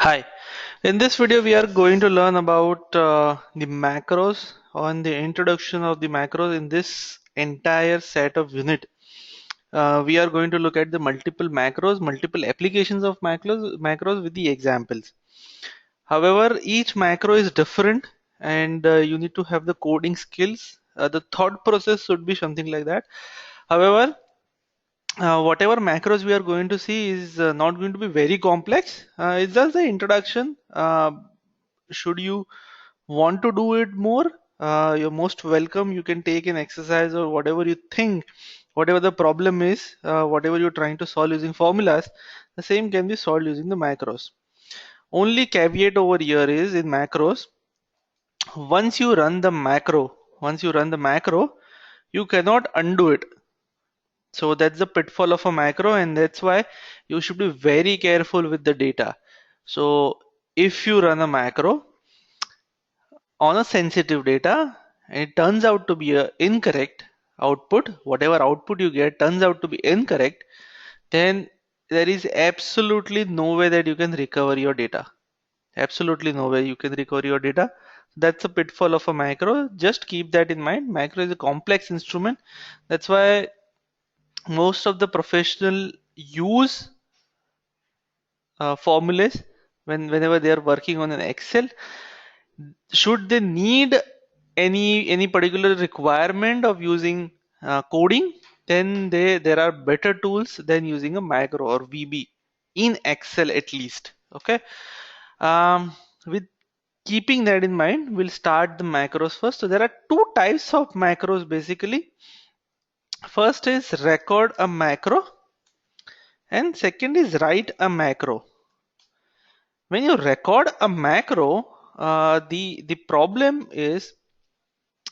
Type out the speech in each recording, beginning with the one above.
Hi, in this video we are going to learn about the macros on the introduction of the macros in this entire set of unit. We are going to look at the multiple macros, multiple applications of macros with the examples. However, each macro is different and you need to have the coding skills. The thought process should be something like that. However, whatever macros we are going to see is not going to be very complex. It's just the introduction. Should you want to do it more, you're most welcome. You can take an exercise or whatever you think, whatever the problem is, whatever you're trying to solve using formulas, the same can be solved using the macros. Only caveat over here is in macros, once you run the macro, you cannot undo it. So that's the pitfall of a macro, and that's why you should be very careful with the data. So if you run a macro on a sensitive data and it turns out to be a incorrect output, whatever output you get turns out to be incorrect, then there is absolutely no way that you can recover your data. Absolutely no way you can recover your data. That's a pitfall of a macro. Just keep that in mind. Macro is a complex instrument. That's why most of the professional use formulas whenever they are working on an Excel. Should they need any particular requirement of using coding, then there are better tools than using a macro or VB in Excel at least. Okay. With keeping that in mind, we'll start the macros first. So there are two types of macros basically. First is record a macro and second is write a macro. When you record a macro, the problem is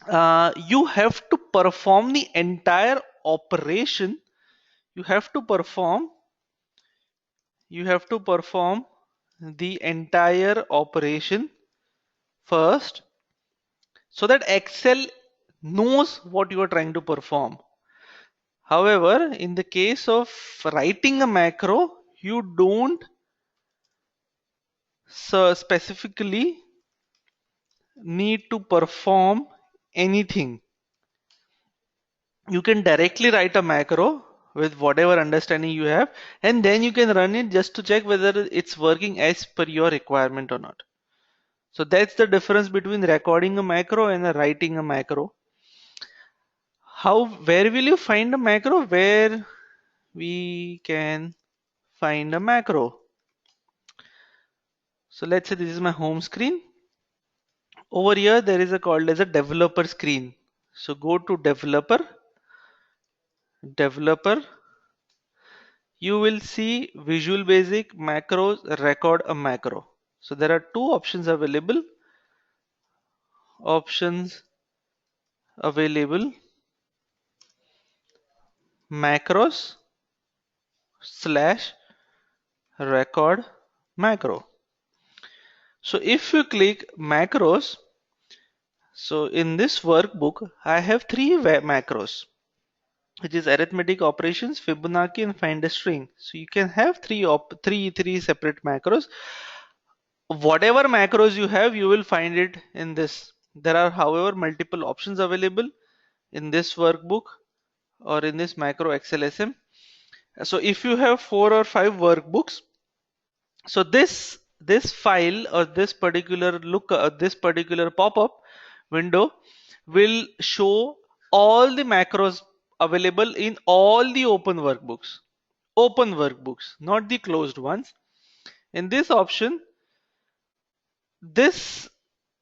you have to perform the entire operation. You have to perform the entire operation first so that Excel knows what you are trying to perform. However, in the case of writing a macro, you don't specifically need to perform anything. You can directly write a macro with whatever understanding you have, and then you can run it just to check whether it's working as per your requirement or not. So that's the difference between recording a macro and writing a macro. Where will you find a macro? Where we can find a macro. So let's say this is my home screen. Over here there is a called as a developer screen. So go to developer, you will see Visual Basic macros, record a macro. So there are two options available. Macros slash record macro. So if you click macros, so in this workbook I have three macros, which is arithmetic operations, Fibonacci, and find a string. So you can have three separate macros. Whatever macros you have, you will find it in this. There are, however, multiple options available in this workbook or in this macro XLSM. So if you have 4 or 5 workbooks, so this file or this particular pop-up window will show all the macros available in all the open workbooks, not the closed ones. In this option, this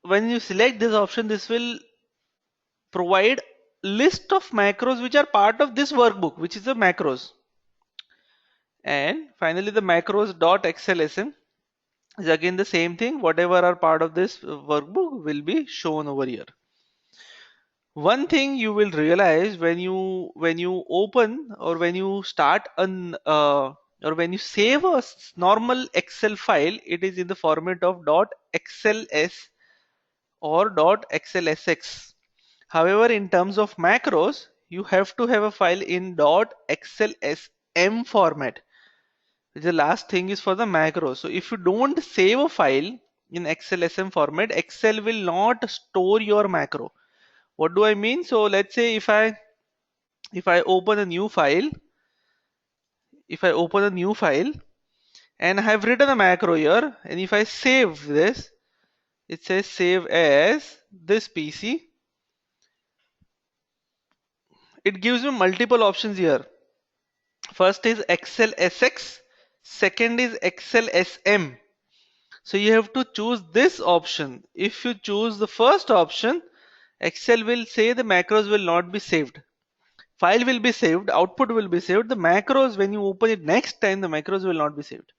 when you select this option, this will provide list of macros which are part of this workbook, which is the macros. And finally the macros.xlsm is again the same thing. Whatever are part of this workbook will be shown over here. One thing you will realize when you open or when you start or when you save a normal Excel file, it is in the format of .xls or .xlsx. However, in terms of macros, you have to have a file in .xlsm format, The last thing is for the macro. So if you don't save a file in Excel SM format, Excel will not store your macro. What do I mean? So let's say if I open a new file, if I open a new file and I have written a macro here, and if I save this, it says save as this PC. It gives me multiple options here. First is Excel SX, second is Excel SM. So you have to choose this option. If you choose the first option, Excel will say the macros will not be saved. File will be saved, output will be saved. The macros, when you open it next time, the macros will not be saved.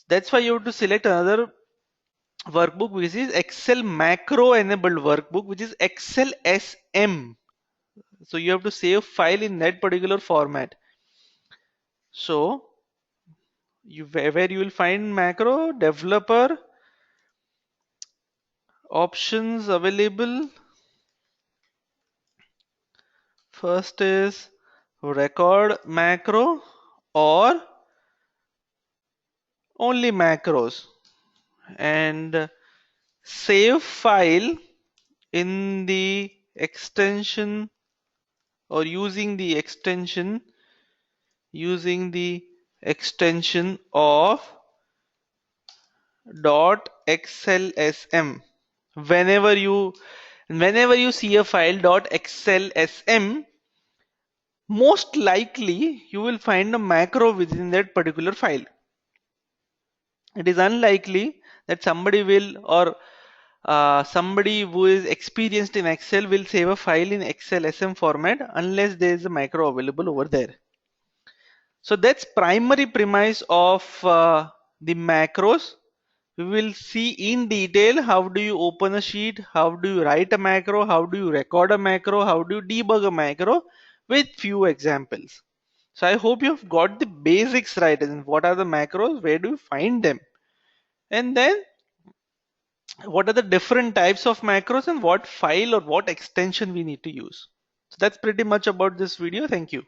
That's why you have to select another workbook, which is Excel macro enabled workbook, which is Excel SM. So you have to save file in that particular format. So where you will find macro developer options available. First is record macro or only macros, and save file in the extension or using the extension of .xlsm. Whenever you see a file .xlsm, most likely you will find a macro within that particular file. It is unlikely that somebody who is experienced in Excel will save a file in Excel SM format unless there is a macro available over there. So that's primary premise of the macros. We will see in detail how do you open a sheet, how do you write a macro, how do you record a macro, how do you debug a macro with few examples. So I hope you've got the basics right, and what are the macros, where do you find them, and then what are the different types of macros and what file or what extension we need to use. So that's pretty much about this video. Thank you.